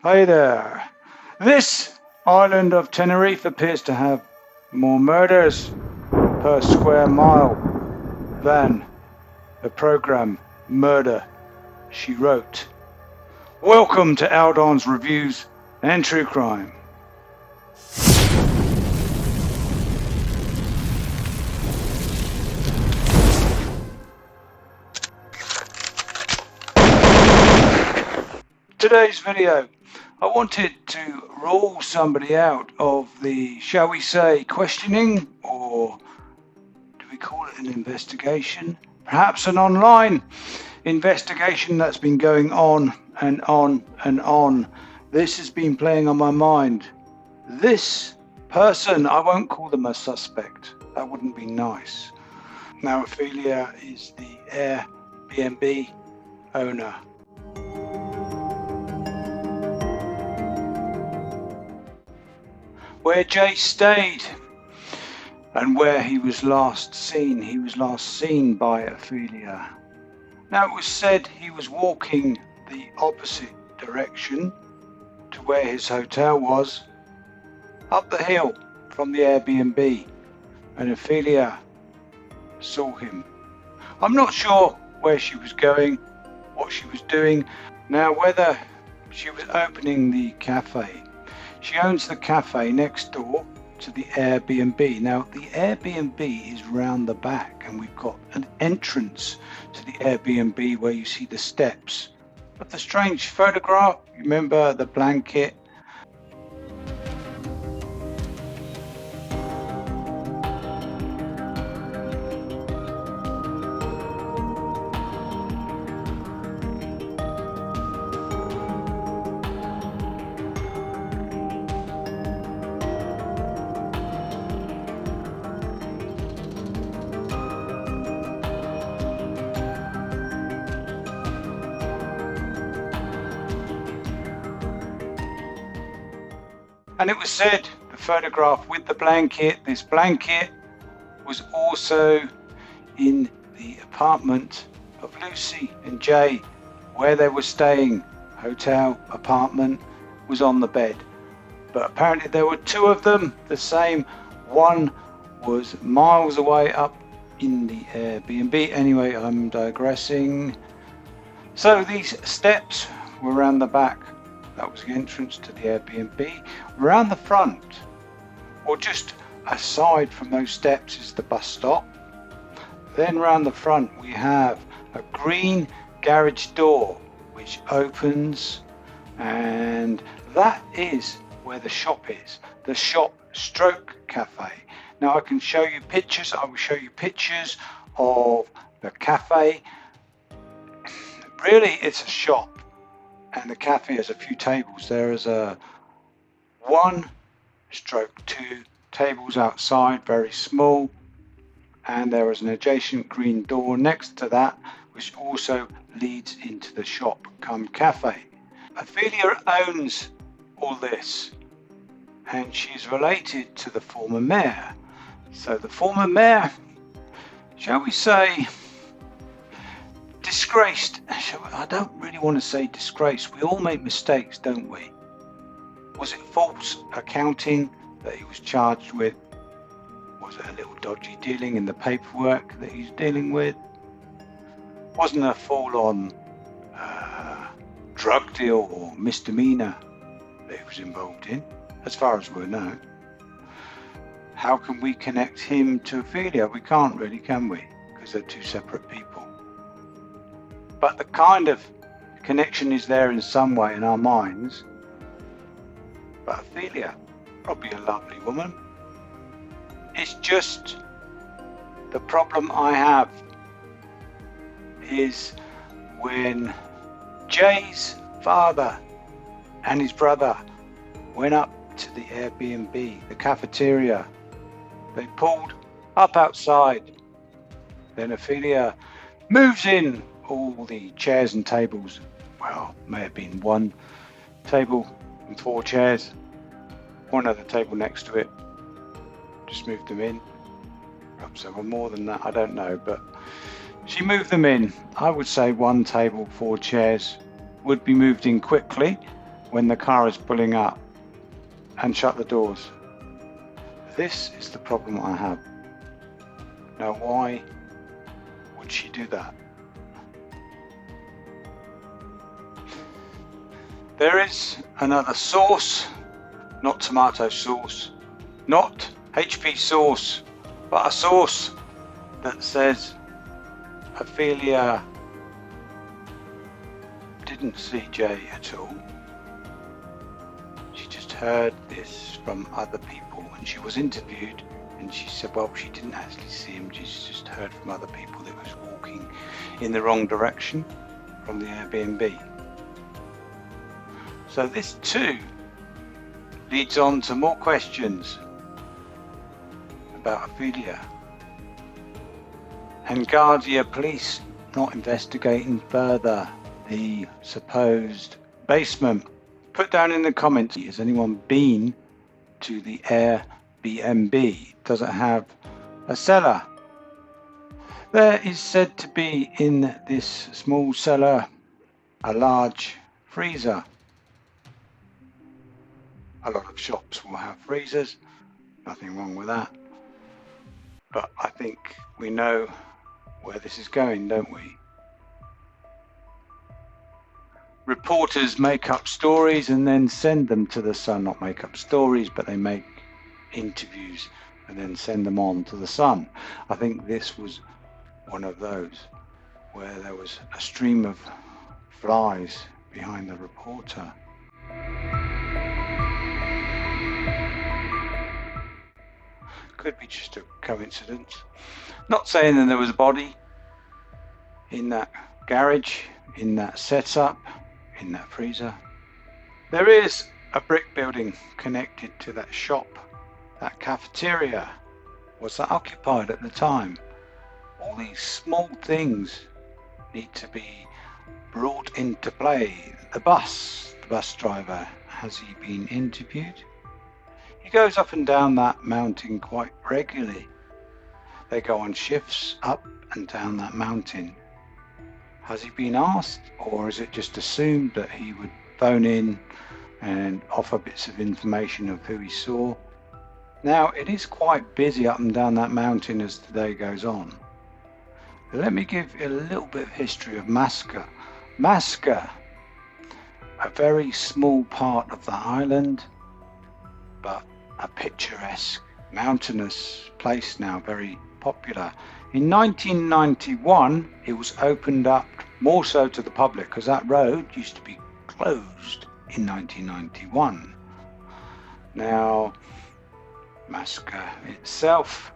Hi there. This island of Tenerife appears to have more murders per square mile than the program Murder, She Wrote. Welcome to Aldon's Reviews and True Crime. Today's video, I wanted to rule somebody out of the, shall we say, questioning, or do we call it an investigation? Perhaps an online investigation that's been going on and on and on. This has been playing on my mind. This person, I won't call them a suspect. That wouldn't be nice. Now, Ophelia is the Airbnb owner. Where Jay stayed and where he was last seen. He was last seen by Ophelia. Now, it was said he was walking the opposite direction to where his hotel was, up the hill from the Airbnb, and Ophelia saw him. I'm not sure where she was going, what she was doing. Now, whether she was opening the cafe. She owns the cafe next door to the Airbnb. Now, the Airbnb is round the back, and we've got an entrance to the Airbnb where you see the steps. But the strange photograph, you remember the blanket? And it was said, the photograph with the blanket, this blanket was also in the apartment of Lucy and Jay, where they were staying. Hotel, apartment, was on the bed. But apparently there were two of them, the same. One was miles away up in the Airbnb. Anyway, I'm digressing. So these steps were around the back. That was the entrance to the Airbnb. Around the front, or just aside from those steps, is the bus stop. Then round the front we have a green garage door which opens, and that is where the shop is. The shop stroke cafe. Now I can show you pictures. I will show you pictures of the cafe. Really, it's a shop. And the cafe has a few tables. There is a 1/2 tables outside, very small. And there is an adjacent green door next to that, which also leads into the shop cum cafe. Ophelia owns all this, and she's related to the former mayor. So the former mayor, shall we say, disgraced. I don't really want to say disgraced. We all make mistakes, don't we? Was it false accounting that he was charged with? Was it a little dodgy dealing in the paperwork that he's dealing with? Wasn't a full-on drug deal or misdemeanor that he was involved in, as far as we know? How can we connect him to Ophelia? We can't really, can we? Because they're two separate people. But the kind of connection is there in some way in our minds. But Ophelia, probably a lovely woman. It's just the problem I have is when Jay's father and his brother went up to the Airbnb, the cafeteria. They pulled up outside. Then Ophelia moves in all the chairs and tables. Well, may have been one table and 4 chairs. One other table next to it. Just moved them in. Perhaps there were more than that, I don't know, but she moved them in. I would say 1 table, 4 chairs would be moved in quickly when the car is pulling up and shut the doors. This is the problem I have. Now, why would she do that? There is another source, not tomato sauce, not HP sauce, but a source that says Ophelia didn't see Jay at all. She just heard this from other people, and she was interviewed, and she said, well, she didn't actually see him, she just heard from other people that he was walking in the wrong direction from the Airbnb. So this too leads on to more questions about Ophelia. And Guardia police not investigating further the supposed basement. Put down in the comments, has anyone been to the Airbnb? Does it have a cellar? There is said to be in this small cellar a large freezer. A lot of shops will have freezers, nothing wrong with that. But I think we know where this is going, don't we? Reporters make up stories and then send them to the Sun. Not make up stories, but they make interviews and then send them on to the Sun. I think this was one of those where there was a stream of flies behind the reporter. Could be just a coincidence. Not saying that there was a body in that garage, in that setup, in that freezer. There is a brick building connected to that shop, that cafeteria. Was that occupied at the time? All these small things need to be brought into play. The bus driver, has he been interviewed? He goes up and down that mountain quite regularly. They go on shifts up and down that mountain. Has he been asked, or is it just assumed that he would phone in and offer bits of information of who he saw? Now, it is quite busy up and down that mountain as the day goes on. Let me give you a little bit of history of Masca. Masca, a very small part of the island, but a picturesque, mountainous place now, very popular. In 1991, it was opened up more so to the public because that road used to be closed in 1991. Now, Masca itself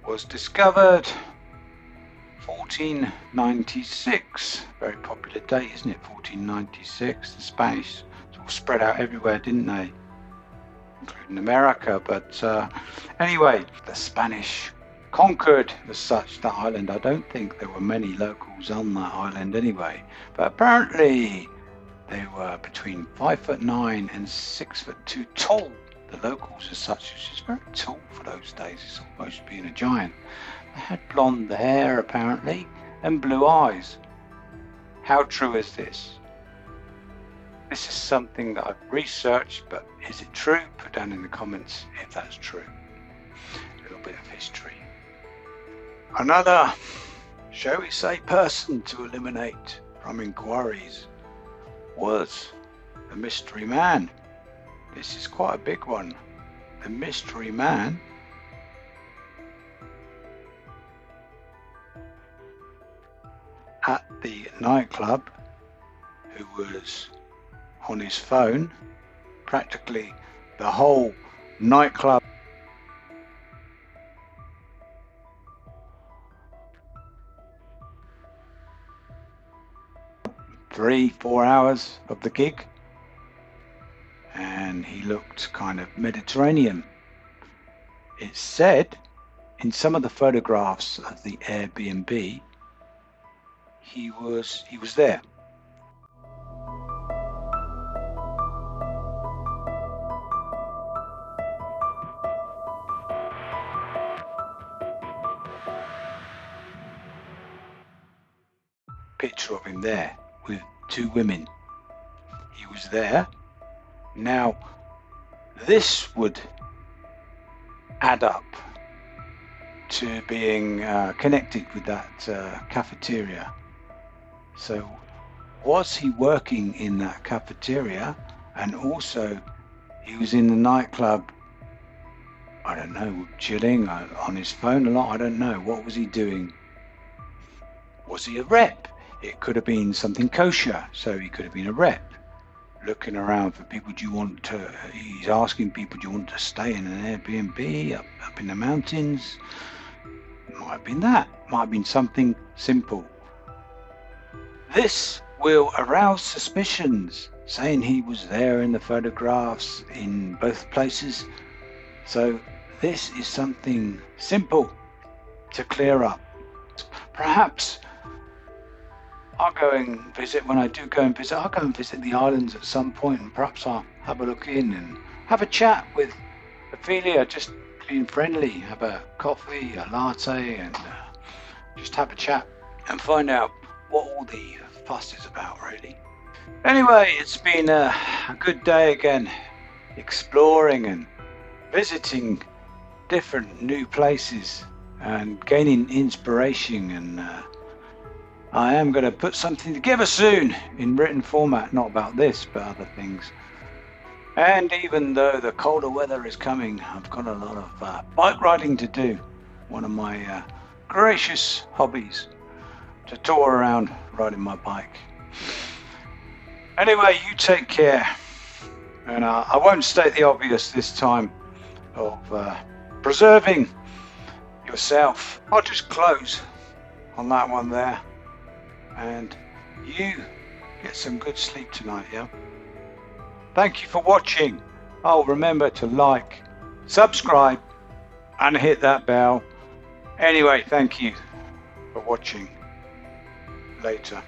was discovered 1496. Very popular date, isn't it? 1496. The Spanish sort of spread out everywhere, didn't they? Including America. But anyway, the Spanish conquered as such that island. I don't think there were many locals on that island anyway, but apparently they were between 5'9" and 6'2" tall. The locals as such, which is very tall for those days. It's almost being a giant. They had blonde hair apparently and blue eyes. How true is this? This is something that I've researched, but is it true? Put down in the comments if that's true. A little bit of history. Another, shall we say, person to eliminate from Enquires was the mystery man. This is quite a big one. The mystery man at the nightclub, who was on his phone practically the whole nightclub. Three, 4 hours of the gig, and he looked kind of Mediterranean. It's said in some of the photographs of the Airbnb he was there. Picture of him there with two women. He was there Now, this would add up to being connected with that cafeteria. So, was he working in that cafeteria, and also he was in the nightclub, I don't know, chilling on his phone a lot? I don't know. What was he doing? Was he a rep? It could have been something kosher, so he could have been a rep. Looking around for people. He's asking people, do you want to stay in an Airbnb up in the mountains? It might have been that. Might have been something simple. This will arouse suspicions, saying he was there in the photographs in both places. So this is something simple to clear up. Perhaps I'll go and visit. When I do go and visit, I'll go and visit the islands at some point, and perhaps I'll have a look in and have a chat with Ophelia, just being friendly, have a coffee, a latte, and just have a chat and find out what all the fuss is about, really. Anyway, it's been a good day again, exploring and visiting different new places and gaining inspiration, and I am going to put something together soon in written format, not about this, but other things. And even though the colder weather is coming, I've got a lot of bike riding to do. One of my gracious hobbies, to tour around riding my bike. Anyway, you take care. And I won't state the obvious this time of preserving yourself. I'll just close on that one there. And you get some good sleep tonight, yeah? Thank you for watching. Oh, remember to like, subscribe, and hit that bell. Anyway, thank you for watching. Later.